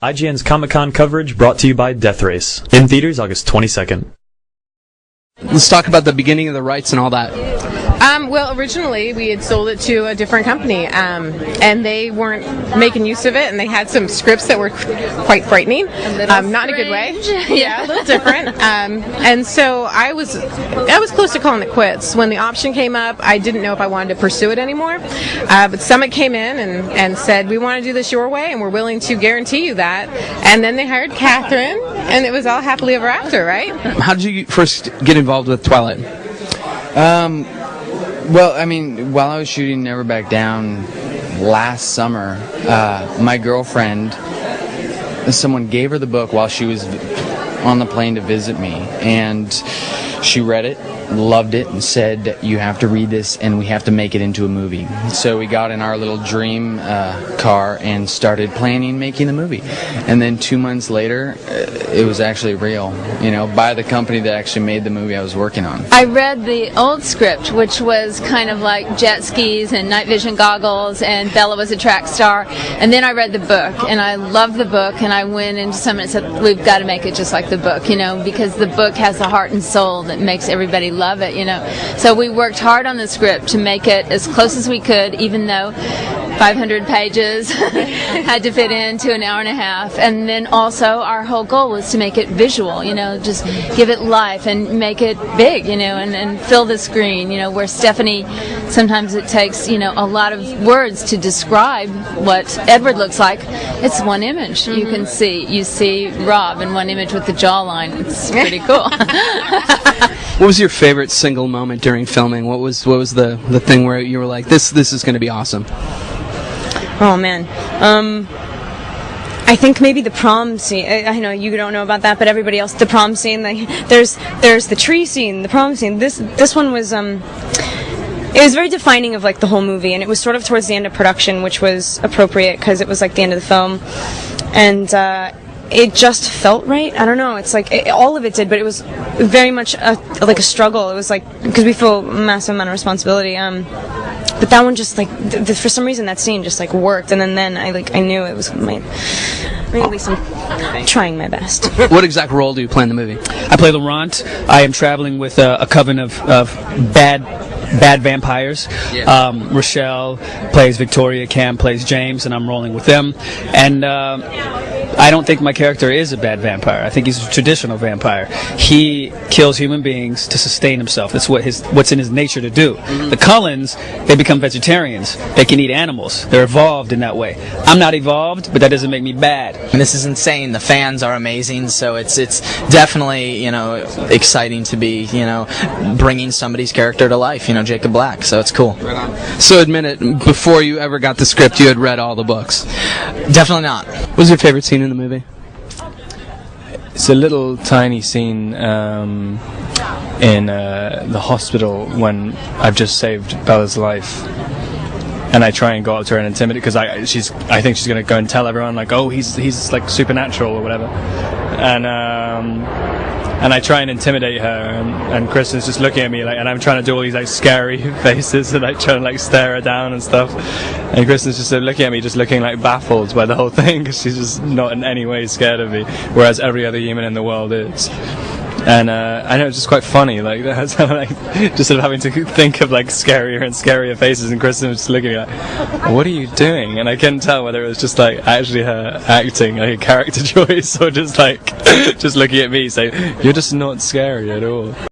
IGN's Comic-Con coverage brought to you by Death Race. In theaters August 22nd. Let's talk about the beginning of the rights and all that. Well, originally we had sold it to a different company, and they weren't making use of it, and they had some scripts that were quite frightening, not in a good way. Yeah, a little different. And so I was close to calling it quits. When the option came up, I didn't know if I wanted to pursue it anymore. But Summit came in and said, "We want to do this your way, and we're willing to guarantee you that." And then they hired Catherine, and it was all happily ever after, right? How did you first get involved with Twilight? Well, I mean, while I was shooting Never Back Down last summer, my girlfriend, someone gave her the book while she was on the plane to visit me, and she read it, loved it, and said, "You have to read this, and we have to make it into a movie." So we got in our little dream car and started planning making the movie. And then 2 months later, it was actually real, by the company that actually made the movie I was working on. I read the old script, which was kind of like jet skis and night vision goggles, and Bella was a track star. And then I read the book, and I loved the book, and I went into Summit and said, "We've got to make it just like the book, because the book has the heart and soul that makes everybody love it, So we worked hard on the script to make it as close as we could, even though 500 pages had to fit into an hour and a half. And then also our whole goal was to make it visual, just give it life and make it big, and fill the screen, where Stephanie, sometimes it takes, a lot of words to describe what Edward looks like. It's one image. Mm-hmm. You see Rob in one image with the jawline. It's pretty cool. What was your favorite single moment during filming? What was the thing where you were like, this is going to be awesome? Oh man, I think maybe the prom scene. I know you don't know about that, but everybody else, the prom scene. There's the tree scene, the prom scene. This one was it was very defining of the whole movie, and it was sort of towards the end of production, which was appropriate because it was the end of the film, and it just felt right. I don't know. It's all of it did, but it was very much a struggle. It was because we feel a massive amount of responsibility. But that one just for some reason that scene just worked, and then I knew it was at least I'm trying my best. What exact role do you play in the movie? I play Laurent. I am traveling with a coven of bad vampires. Yeah. Rochelle plays Victoria, Cam plays James, and I'm rolling with them. And I don't think my character is a bad vampire. I think he's a traditional vampire. He kills human beings to sustain himself. That's what's in his nature to do. Mm-hmm. The Cullens, they become vegetarians. They can eat animals. They're evolved in that way. I'm not evolved, but that doesn't make me bad. And this is insane. The fans are amazing, so it's definitely exciting to be bringing somebody's character to life. Jacob Black. So it's cool. Right on. So admit it, before you ever got the script, you had read all the books. Definitely not. What was your favorite scene in the movie? It's a little tiny scene in the hospital when I've just saved Bella's life, and I try and go up to her and intimidate because I think she's gonna go and tell everyone he's supernatural or whatever, and I try and intimidate her, and Kristen's just looking at me and I'm trying to do all these scary faces and trying to stare her down and stuff, and Kristen's just looking at me, just looking baffled by the whole thing because she's just not in any way scared of me, whereas every other human in the world is. And I know it's just quite funny, just sort of having to think of scarier and scarier faces, and Kristen was just looking at me what are you doing? And I couldn't tell whether it was just actually her acting, a character choice, or just just looking at me saying, you're just not scary at all.